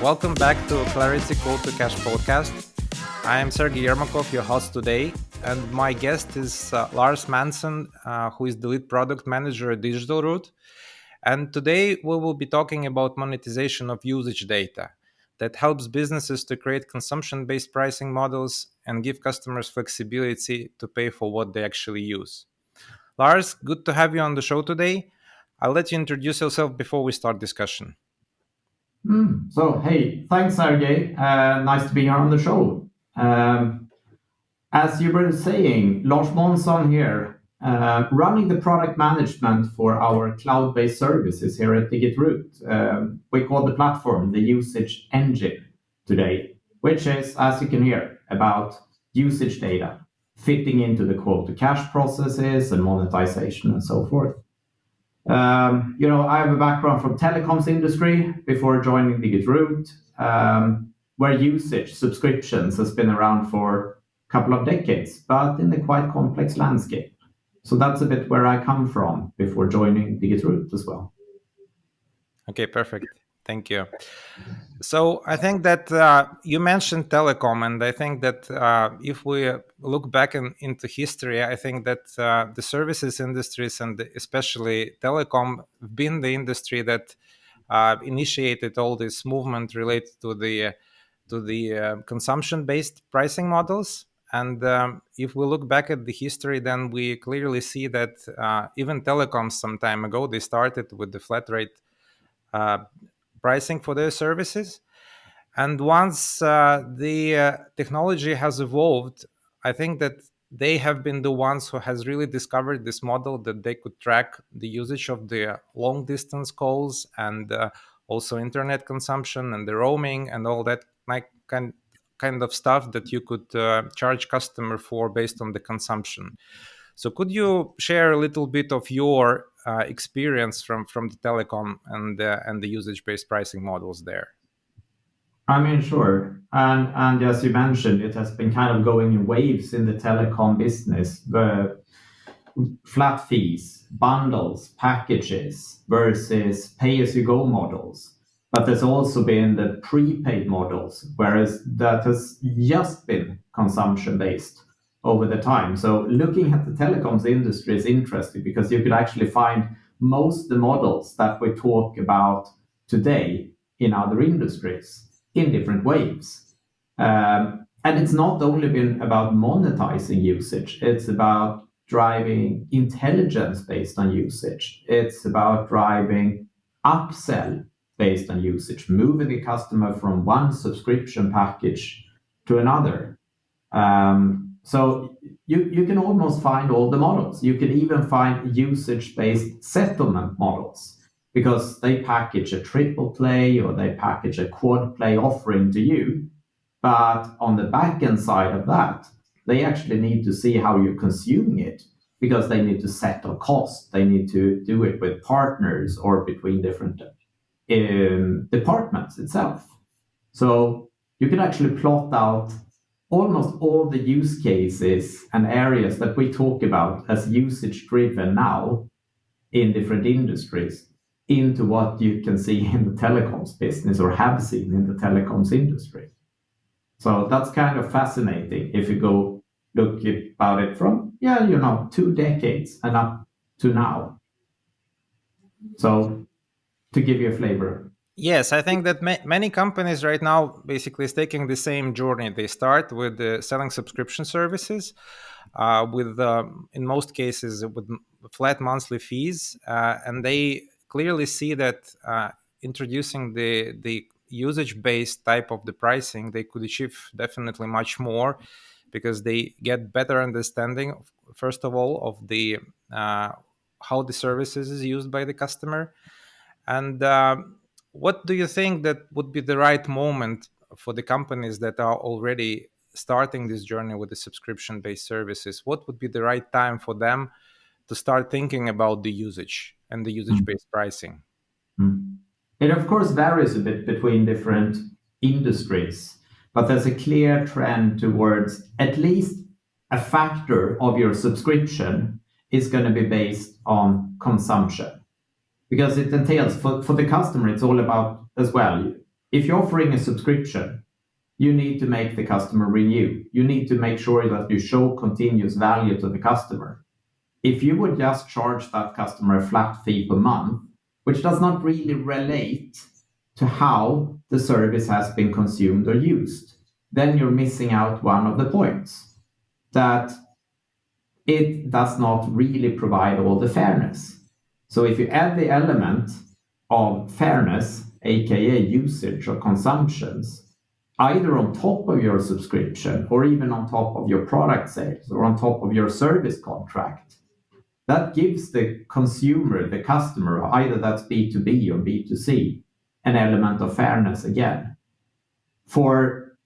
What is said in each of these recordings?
Welcome back to Clarity Code to Cash podcast. I am Sergey Yermakov, your host today, and my guest is Lars Månsson, who is the lead product manager at DigitalRoute. And today we will be talking about monetization of usage data that helps businesses to create consumption-based pricing models and give customers flexibility to pay for what they actually use. Lars, good to have you on the show today. I'll let you introduce yourself before we start discussion. So, hey, thanks, Sergey. Nice to be here on the show. As you were saying, Lars Månsson here, running the product management for our cloud-based services here at DigitalRoute. We call the platform the usage engine today, which is, as you can hear, about usage data fitting into the quote-to-cash processes and monetization and so forth. I have a background from telecoms industry before joining DigitalRoute, where usage subscriptions has been around for a couple of decades, but in a quite complex landscape. So that's a bit where I come from before joining DigitalRoute as well. Okay, perfect. Thank you. So I think that you mentioned telecom, and I think that if we look back into history, I think that the services industries and especially telecom have been the industry that initiated all this movement related to the consumption-based pricing models. And if we look back at the history, then we clearly see that even telecoms some time ago, they started with the flat rate pricing for their services. And once the technology has evolved, I think that they have been the ones who has really discovered this model that they could track the usage of the long distance calls and also internet consumption and the roaming and all that kind of stuff that you could charge customer for based on the consumption. So could you share a little bit of your experience from the telecom and the usage-based pricing models there? I mean, sure. And as you mentioned, it has been kind of going in waves in the telecom business. The flat fees, bundles, packages versus pay-as-you-go models. But there's also been the prepaid models, whereas that has just been consumption-based over the time. So looking at the telecoms industry is interesting because you could actually find most of the models that we talk about today in other industries in different waves. And it's not only been about monetizing usage, it's about driving intelligence based on usage. It's about driving upsell based on usage, moving the customer from one subscription package to another. So you can almost find all the models. You can even find usage-based settlement models because they package a triple play or they package a quad play offering to you. But on the back-end side of that, they actually need to see how you're consuming it because they need to settle costs. They need to do it with partners or between different departments itself. So you can actually plot out almost all the use cases and areas that we talk about as usage driven now in different industries into what you can see in the telecoms business or have seen in the telecoms industry. So that's kind of fascinating if you go look about it from, 2 decades and up to now. So to give you a flavor. Yes, I think that many companies right now basically is taking the same journey. They start with selling subscription services with, in most cases, with flat monthly fees. And they clearly see that introducing the usage-based type of the pricing, they could achieve definitely much more because they get better understanding, first of all, of the how the services is used by the customer. And what do you think that would be the right moment for the companies that are already starting this journey with the subscription-based services? What would be the right time for them to start thinking about the usage and the usage-based pricing? It of course varies a bit between different industries, but there's a clear trend towards at least a factor of your subscription is going to be based on consumption. Because it entails for the customer, it's all about as well if you're offering a subscription, you need to make the customer renew. You need to make sure that you show continuous value to the customer. If you would just charge that customer a flat fee per month, which does not really relate to how the service has been consumed or used, then you're missing out one of the points, that it does not really provide all the fairness. So if you add the element of fairness, aka usage or consumptions, either on top of your subscription or even on top of your product sales or on top of your service contract, that gives the consumer, the customer, either that's B2B or B2C, an element of fairness again. For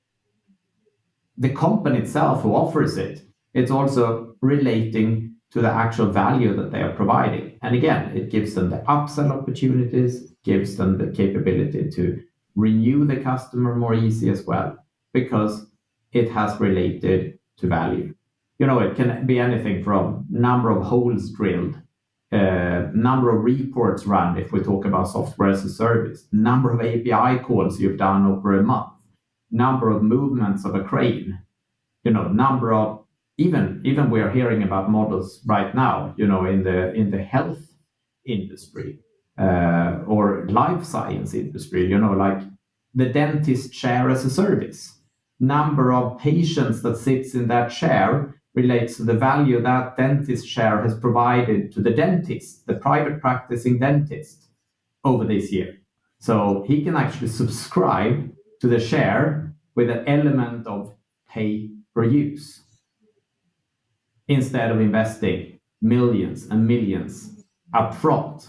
the company itself who offers it, it's also relating to the actual value that they are providing. And again, it gives them the upsell opportunities, gives them the capability to renew the customer more easy as well, because it has related to value. It can be anything from number of holes drilled, number of reports run, if we talk about software as a service, number of API calls you've done over a month, number of movements of a crane, number of, even we are hearing about models right now, in the health industry or life science industry, like the dentist chair as a service. Number of patients that sits in that chair relates to the value that dentist chair has provided to the dentist, the private practicing dentist, over this year. So he can actually subscribe to the share with an element of pay per use, instead of investing millions and millions upfront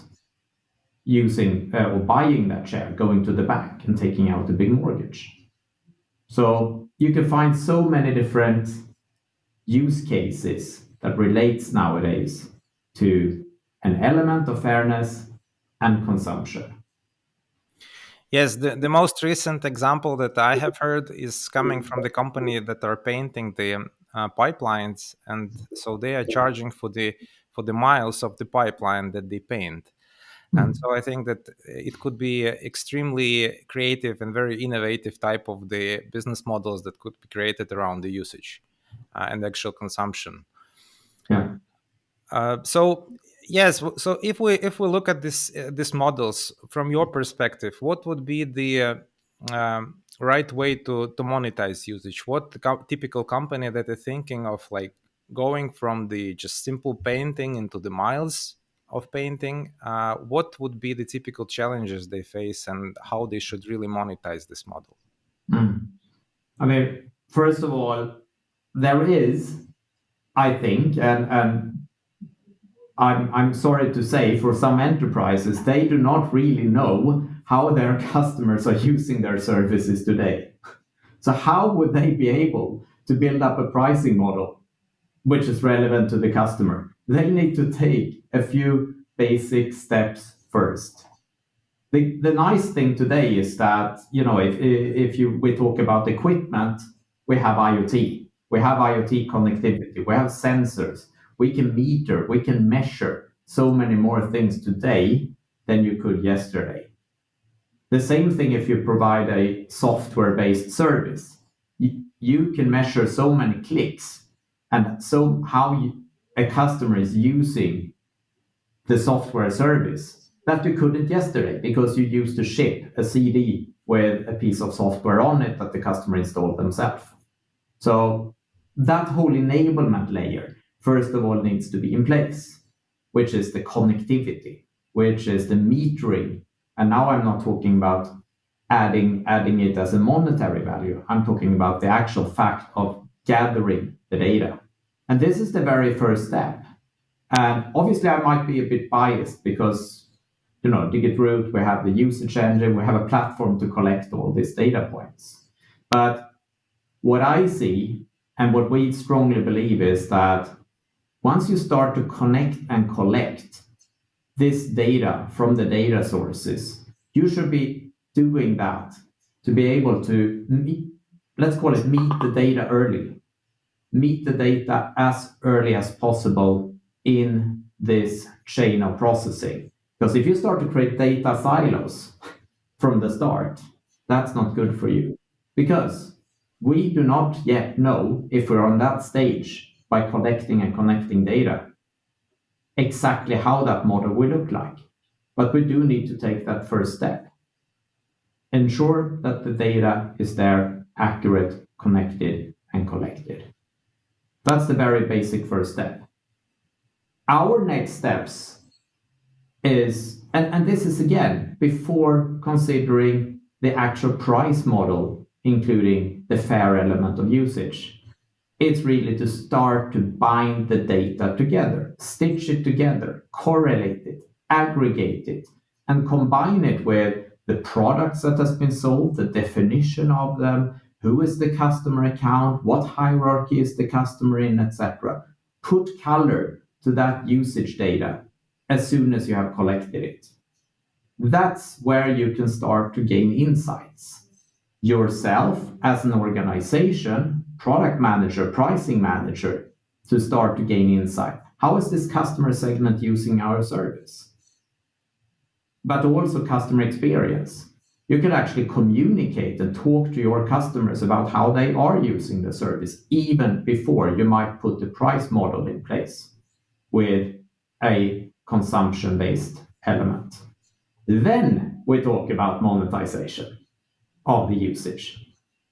using or buying that share, going to the bank and taking out a big mortgage. So you can find so many different use cases that relates nowadays to an element of fairness and consumption. Yes, the most recent example that I have heard is coming from the company that are painting the pipelines, and so they are charging for the miles of the pipeline that they paint. And so I think that it could be extremely creative and very innovative type of the business models that could be created around the usage and actual consumption. Yeah. So yes, so if we look at these models from your perspective, what would be the right way to monetize usage? What typical company that is thinking of like going from the just simple painting into the miles of painting? What would be the typical challenges they face and how they should really monetize this model? I mean, first of all, there is, I think, and I'm sorry to say, for some enterprises, they do not really know how their customers are using their services today. So how would they be able to build up a pricing model which is relevant to the customer? They need to take a few basic steps first. The nice thing today is that, if we talk about equipment, we have IoT. We have IoT connectivity. We have sensors. We can meter. We can measure so many more things today than you could yesterday. The same thing if you provide a software-based service. You can measure so many clicks and so how a customer is using the software service that you couldn't yesterday, because you used to ship a CD with a piece of software on it that the customer installed themselves. So that whole enablement layer, first of all, needs to be in place, which is the connectivity, which is the metering. And now I'm not talking about adding it as a monetary value. I'm talking about the actual fact of gathering the data. And this is the very first step. And obviously I might be a bit biased because, DigitalRoute, we have the usage engine, we have a platform to collect all these data points. But what I see and what we strongly believe is that once you start to connect and collect this data from the data sources, you should be doing that to be able to let's call it meet the data early. Meet the data as early as possible in this chain of processing. Because if you start to create data silos from the start, That's not good for you because we do not yet know if we're on that stage by collecting and connecting data exactly how that model will look like. But we do need to take that first step. Ensure that the data is there, accurate, connected, and collected. That's the very basic first step. Our next steps is, and this is again before considering the actual price model, including the fair element of usage. It's really to start to bind the data together, stitch it together, correlate it, aggregate it, and combine it with the products that has been sold, the definition of them, who is the customer account, what hierarchy is the customer in, etc. Put color to that usage data as soon as you have collected it. That's where you can start to gain insights. Yourself as an organization, product manager, pricing manager, to start to gain insight. How is this customer segment using our service? But also customer experience. You can actually communicate and talk to your customers about how they are using the service, even before you might put the price model in place with a consumption-based element. Then we talk about monetization of the usage.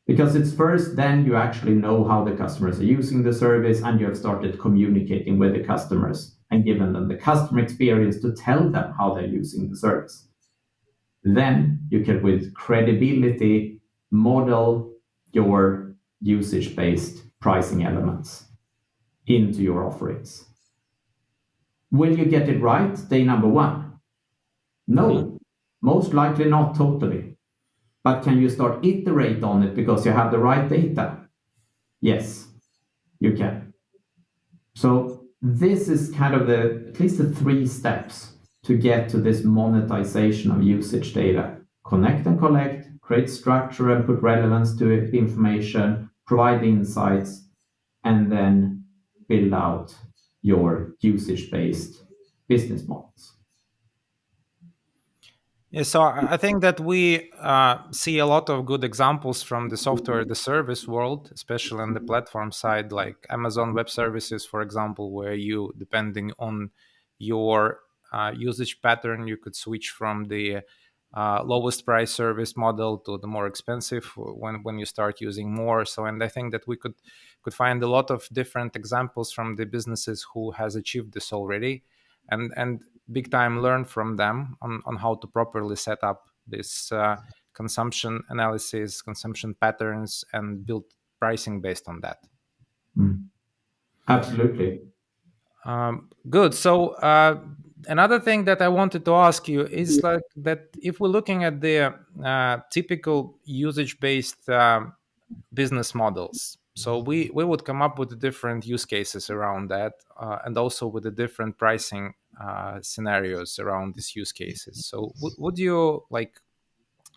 Because it's first then you actually know how the customers are using the service and you have started communicating with the customers and given them the customer experience to tell them how they're using the service. Then you can, with credibility, model your usage-based pricing elements into your offerings. Will you get it right day number one? No, most likely not totally. But can you start iterate on it because you have the right data? Yes, you can. So this is kind of at least the 3 steps to get to this monetization of usage data. Connect and collect, create structure and put relevance to it, information, provide insights, and then build out your usage-based business models. Yeah, so I think that we see a lot of good examples from the software, the service world, especially on the platform side, like Amazon Web Services, for example, where you, depending on your usage pattern, you could switch from the lowest price service model to the more expensive when you start using more. So, and I think that we could find a lot of different examples from the businesses who has achieved this already, and big time learn from them on how to properly set up this consumption analysis, consumption patterns, and build pricing based on that. Absolutely. Good. So another thing that I wanted to ask you is like that if we're looking at the typical usage-based business models, so we would come up with different use cases around that, and also with the different pricing scenarios around these use cases. So would you like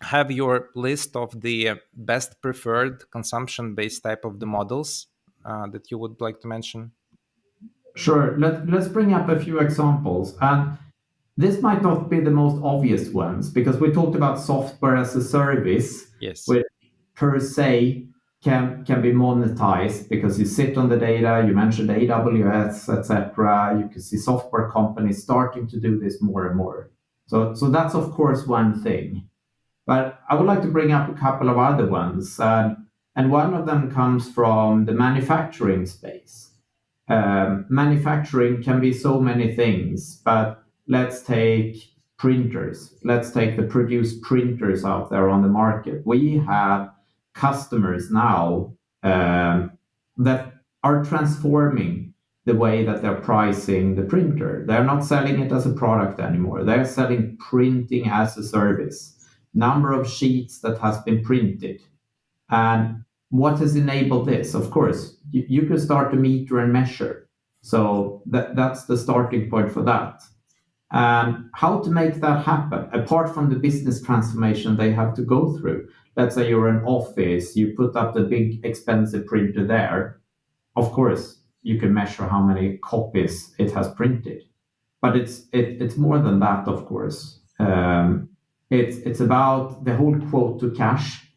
have your list of the best preferred consumption-based type of the models that you would like to mention? Sure. Let's bring up a few examples. And this might not be the most obvious ones because we talked about software as a service, Yes. which per se can be monetized because you sit on the data. You mentioned AWS, etc. You can see software companies starting to do this more and more. So that's of course one thing. But I would like to bring up a couple of other ones. And one of them comes from the manufacturing space. Manufacturing can be so many things, but let's take printers. Let's take the produced printers out there on the market. We have customers now that are transforming the way that they're pricing the printer. They're not selling it as a product anymore. They're selling printing as a service. Number of sheets that has been printed. And what has enabled this? Of course, you can start to meter and measure. So that's the starting point for that. And how to make that happen, apart from the business transformation they have to go through. Let's say you're an office, you put up the big expensive printer there. Of course, you can measure how many copies it has printed. But it's more than that, of course. It's about the whole quote to cash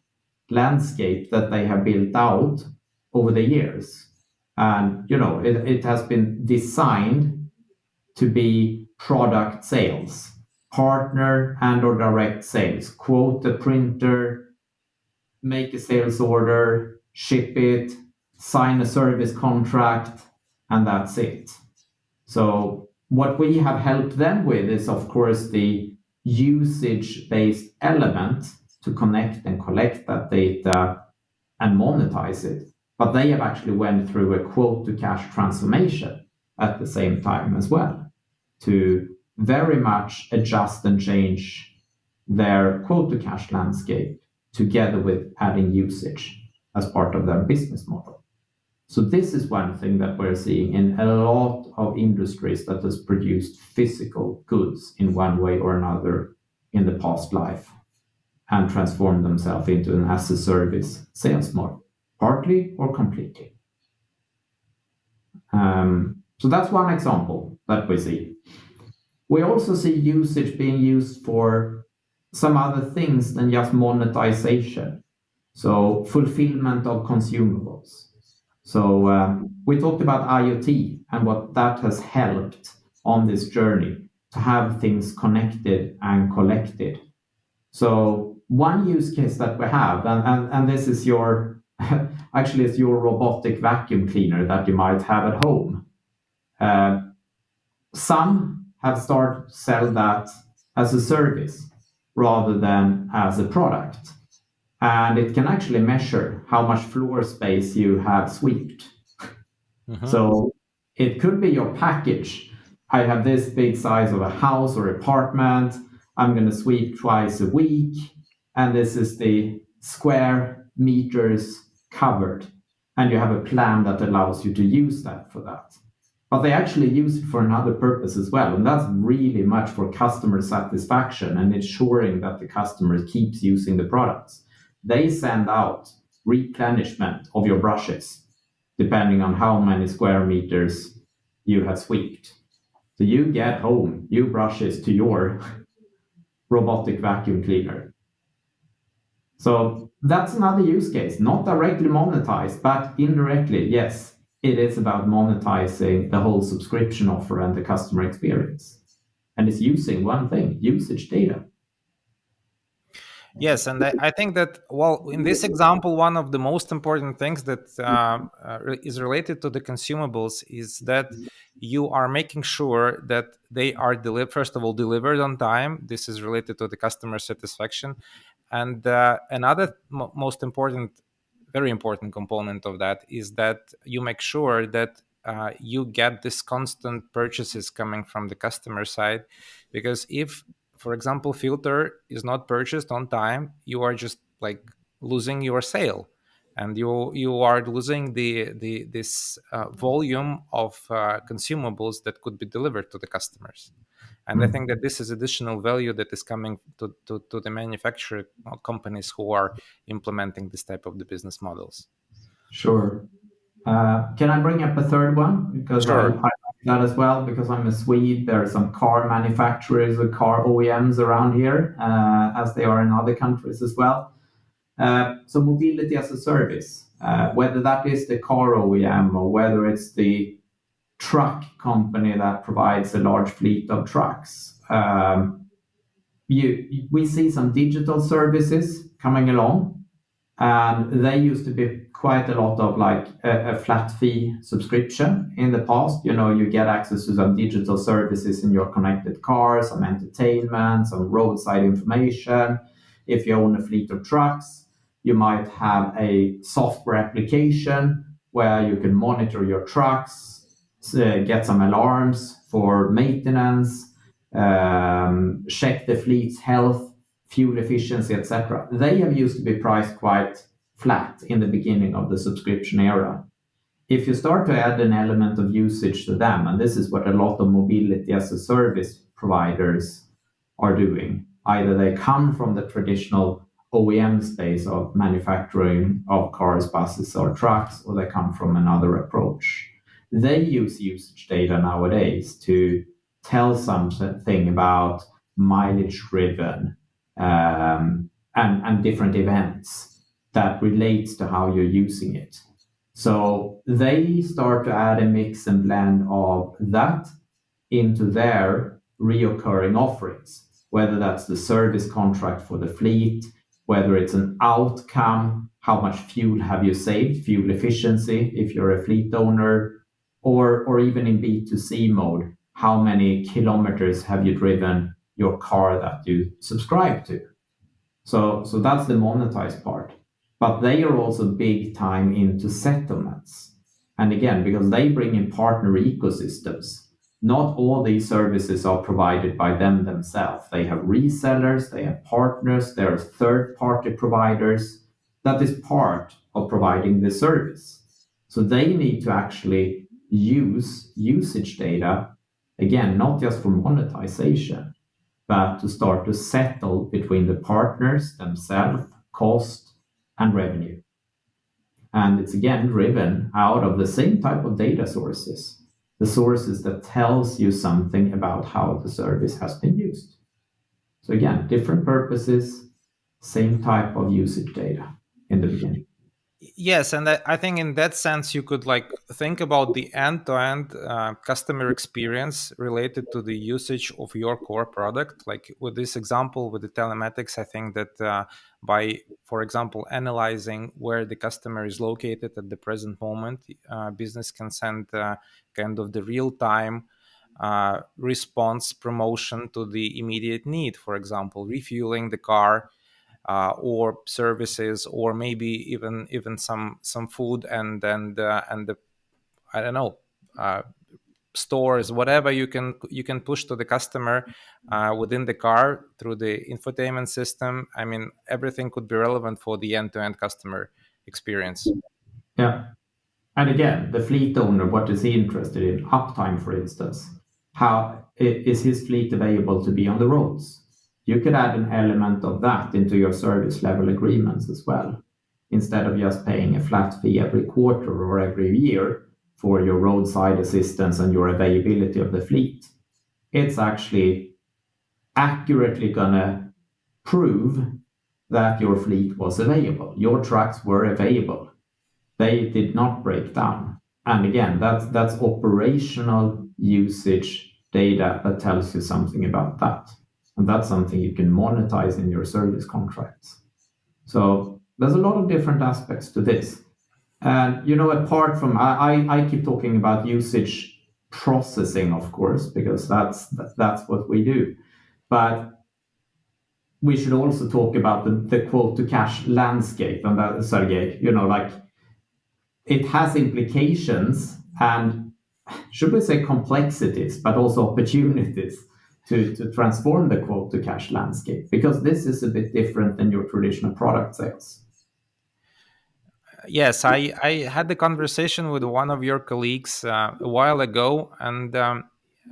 landscape that they have built out over the years. And it has been designed to be product sales, partner and or direct sales. Quote the printer, make a sales order, ship it, sign a service contract, and that's it. So what we have helped them with is, of course, the usage-based element to connect and collect that data and monetize it. But they have actually went through a quote to cash transformation at the same time as well to very much adjust and change their quote to cash landscape together with adding usage as part of their business model. So this is one thing that we're seeing in a lot of industries that has produced physical goods in one way or another in the past life and transformed themselves into an as a service sales model, partly or completely. So that's one example that we see. We also see usage being used for some other things than just monetization. So fulfillment of consumables. So we talked about IoT and what that has helped on this journey to have things connected and collected. So one use case that we have, and this is your actually it's your robotic vacuum cleaner that you might have at home. Some have started to sell that as a service rather than as a product. And it can actually measure how much floor space you have swept. Mm-hmm. So it could be your package. I have this big size of a house or apartment. I'm going to sweep twice a week. And this is the square meters covered. And you have a plan that allows you to use that for that. But they actually use it for another purpose as well. And that's really much for customer satisfaction and ensuring that the customer keeps using the products. They send out replenishment of your brushes depending on how many square meters you have swept. So you get home new brushes to your robotic vacuum cleaner. So that's another use case, not directly monetized, but indirectly, yes, it is about monetizing the whole subscription offer and the customer experience. And it's using one thing, usage data. Yes, and I think that, well, in this example, one of the most important things that is related to the consumables is that you are making sure that they are first of all delivered on time. This is related to the customer satisfaction, and another most important, very important component of that is that you make sure that you get this constant purchases coming from the customer side, because if, for example, filter is not purchased on time, you are just like losing your sale, and you are losing this volume of consumables that could be delivered to the customers. And I think that this is additional value that is coming to the manufacturer companies who are implementing this type of the business models. Sure. Can I bring up a third one? Because I Sure. like that as well, because I'm a Swede. There are some car manufacturers or car OEMs around here, as they are in other countries as well. So mobility as a service, whether that is the car OEM or whether it's the truck company that provides a large fleet of trucks. We see some digital services coming along, and they used to be quite a lot of like a flat fee subscription in the past. You get access to some digital services in your connected car, some entertainment, some roadside information. If you own a fleet of trucks, you might have a software application where you can monitor your trucks, get some alarms for maintenance, check the fleet's health, fuel efficiency, etc. They have used to be priced quite flat in the beginning of the subscription era. If you start to add an element of usage to them, and this is what a lot of mobility as a service providers are doing, either they come from the traditional OEM space of manufacturing of cars, buses, or trucks, or they come from another approach. They use usage data nowadays to tell something about mileage driven, and different events that relates to how you're using it. So they start to add a mix and blend of that into their reoccurring offerings, whether that's the service contract for the fleet, whether it's an outcome, how much fuel have you saved, fuel efficiency if you're a fleet owner, or even in B2C mode, how many kilometers have you driven your car that you subscribe to. So that's the monetized part. But they are also big time into settlements. And again, because they bring in partner ecosystems, not all these services are provided by them themselves. They have resellers, they have partners, there are third party providers. That is part of providing the service. So they need to actually use usage data, again, not just for monetization, but to start to settle between the partners themselves, cost and revenue. And it's again driven out of the same type of data sources, the sources that tells you something about how the service has been used. So again, different purposes, same type of usage data in the beginning. Yes, and I think in that sense you could like think about the end-to-end customer experience related to the usage of your core product. Like with this example with the telematics, I think that by, for example, analyzing where the customer is located at the present moment, business can send kind of the real-time response promotion to the immediate need. For example, refueling the car, or services, or maybe even some food, and the I don't know, uh, stores, whatever you can push to the customer within the car through the infotainment system. I mean, everything could be relevant for the end-to-end customer experience. Yeah. And again, the fleet owner, what is he interested in? Uptime, for instance. How is his fleet available to be on the roads? You could add an element of that into your service level agreements as well, instead of just paying a flat fee every quarter or every year for your roadside assistance and your availability of the fleet. It's actually accurately going to prove that your fleet was available, your trucks were available, they did not break down. And again, that's operational usage data that tells you something about that. And that's something you can monetize in your service contracts. So there's a lot of different aspects to this. And apart from I keep talking about usage processing, of course, because that's what we do. But we should also talk about the quote to cash landscape, and that, Sergey, like it has implications and, should we say, complexities, but also opportunities to transform the quote to cash landscape, because this is a bit different than your traditional product sales. Yes, I had the conversation with one of your colleagues a while ago, and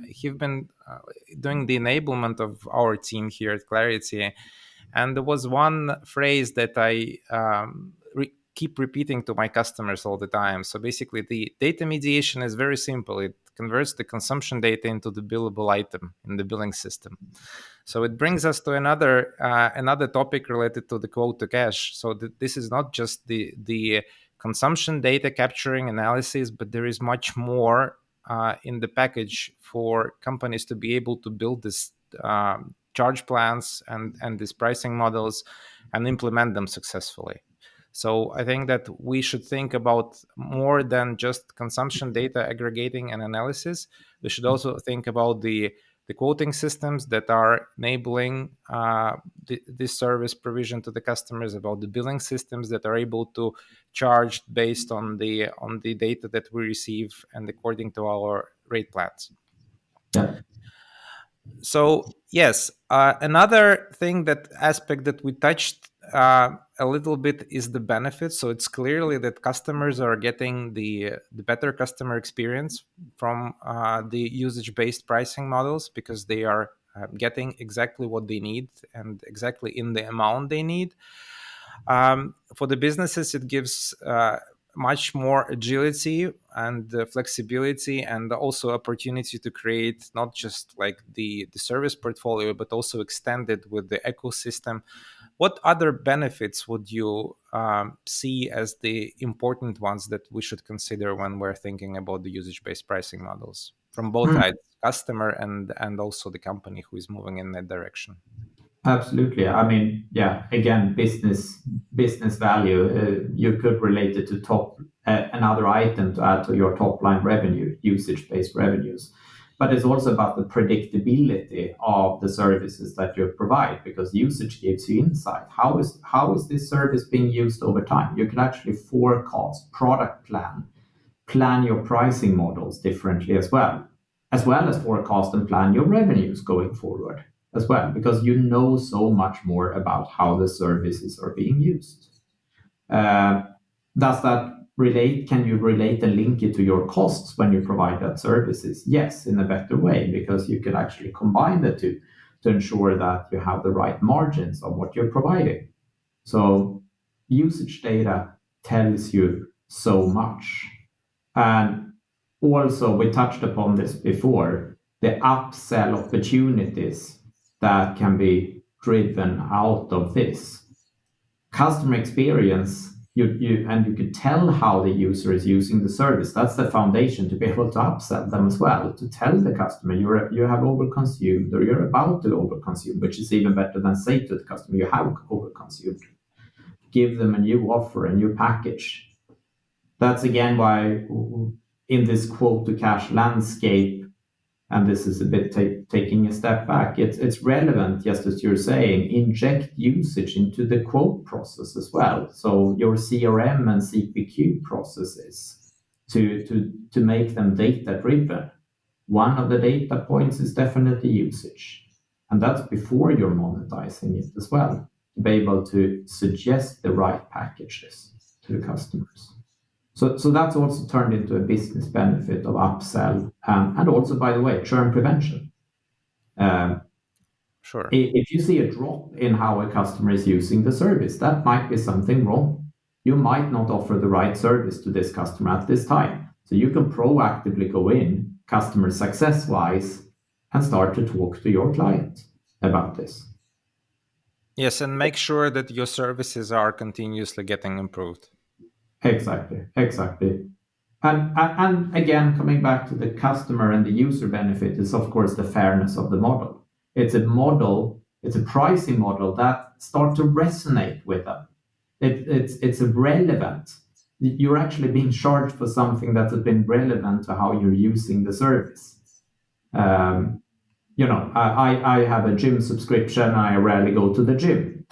he's been doing the enablement of our team here at Clarity. And there was one phrase that I keep repeating to my customers all the time. So basically, the data mediation is very simple. It converts the consumption data into the billable item in the billing system. So it brings us to another topic related to the quote to cash. So this is not just the consumption data capturing analysis, but there is much more in the package for companies to be able to build this charge plans and these pricing models and implement them successfully. So I think that we should think about more than just consumption data aggregating and analysis. We should also think about the quoting systems that are enabling this service provision to the customers, about the billing systems that are able to charge based on the data that we receive and according to our rate plans. Yeah. So yes, another thing, that aspect that we touched a little bit, is the benefits. So it's clearly that customers are getting the better customer experience from the usage-based pricing models, because they are getting exactly what they need and exactly in the amount they need. For the businesses, it gives much more agility and flexibility, and also opportunity to create not just like the service portfolio, but also extend it with the ecosystem. What other benefits would you see as the important ones that we should consider when we're thinking about the usage-based pricing models from both Hmm. sides, customer and also the company who is moving in that direction? Absolutely. I mean, yeah, again, business value. You could relate it to another item to add to your top line revenue, usage-based revenues. But it's also about the predictability of the services that you provide, because usage gives you insight. How is this service being used over time? You can actually forecast, product plan your pricing models differently as well as forecast and plan your revenues going forward as well, because you know so much more about how the services are being used. Uh, does that relate? Can you relate and link it to your costs when you provide that services? Yes, in a better way, because you can actually combine the two to ensure that you have the right margins on what you're providing. So usage data tells you so much. And also, we touched upon this before, the upsell opportunities that can be driven out of this. Customer experience, and you could tell how the user is using the service. That's the foundation to be able to upsell them as well, to tell the customer you have overconsumed or you're about to overconsume, which is even better than say to the customer you have overconsumed. Give them a new offer, a new package. That's again why in this quote to cash landscape, and this is a bit taking a step back, it's relevant, just as you're saying, inject usage into the quote process as well. So your CRM and CPQ processes to make them data driven. One of the data points is definitely usage. And that's before you're monetizing it as well, to be able to suggest the right packages to the customers. So that's also turned into a business benefit of upsell, and also, by the way, churn prevention. Um, Sure. if you see a drop in how a customer is using the service, that might be something wrong. You might not offer the right service to this customer at this time. So you can proactively go in, customer success wise, and start to talk to your client about this. Yes, and make sure that your services are continuously getting improved. Exactly, exactly. And again, coming back to the customer and the user benefit is, of course, the fairness of the model. It's a pricing model that starts to resonate with them. It's relevant. You're actually being charged for something that has been relevant to how you're using the service. Um, I have a gym subscription. I rarely go to the gym.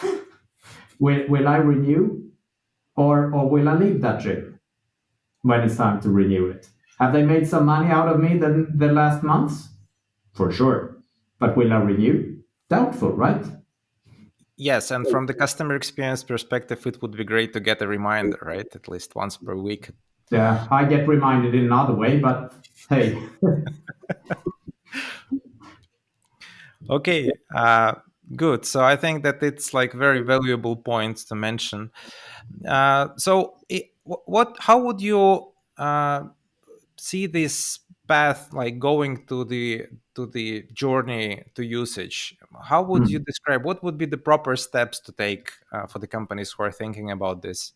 Will I renew, or will I leave that gym when it's time to renew it? Have they made some money out of me the last months? For sure. But will I renew? Doubtful, right? Yes, and from the customer experience perspective, it would be great to get a reminder, right? At least once per week. Yeah, I get reminded in another way, but hey. Okay, good. So I think that it's like very valuable points to mention. How would you see this path like going to the journey to usage? How would you Hmm. describe what would be the proper steps to take for the companies who are thinking about this,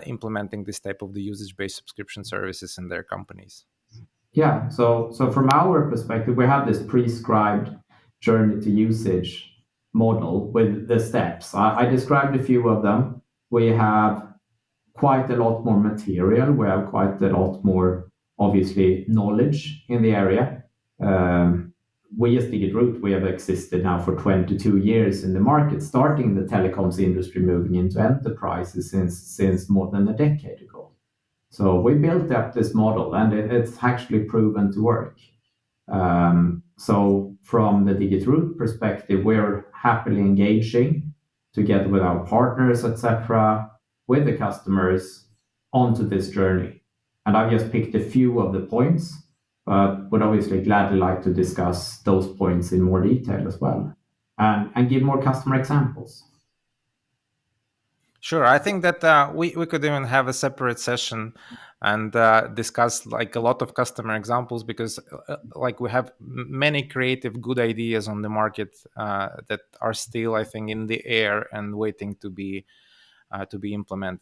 implementing this type of the usage-based subscription services in their companies? Yeah, so from our perspective, we have this prescribed journey to usage model with the steps. I described a few of them. We have quite a lot more material. We have quite a lot more, obviously, knowledge in the area. Um, we as DigitalRoute, we have existed now for 22 years in the market, starting the telecoms industry, moving into enterprises since more than a decade ago. So we built up this model, and it's actually proven to work. So from the DigitalRoute perspective, we're happily engaging together with our partners, etc., with the customers onto this journey. And I've just picked a few of the points, but would obviously gladly like to discuss those points in more detail as well, and give more customer examples. Sure. I think that we could even have a separate session and discuss like a lot of customer examples, because like we have many creative good ideas on the market that are still, I think, in the air and waiting to be implemented.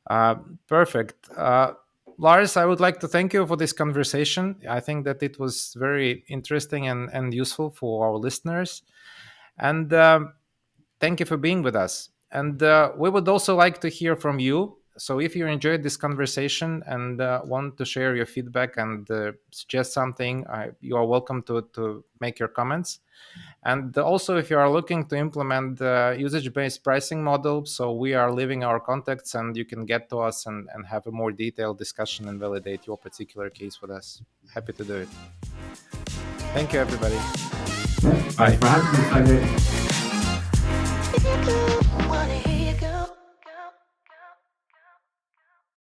Uh, Perfect. Lars, I would like to thank you for this conversation. I think that it was very interesting and useful for our listeners. And thank you for being with us. And we would also like to hear from you. So if you enjoyed this conversation and want to share your feedback and suggest something, you are welcome to make your comments. And also, if you are looking to implement the usage-based pricing model, so we are leaving our contacts and you can get to us and have a more detailed discussion and validate your particular case with us. Happy to do it. Thank you, everybody. Yeah, thanks Bye. for having me, Sergey.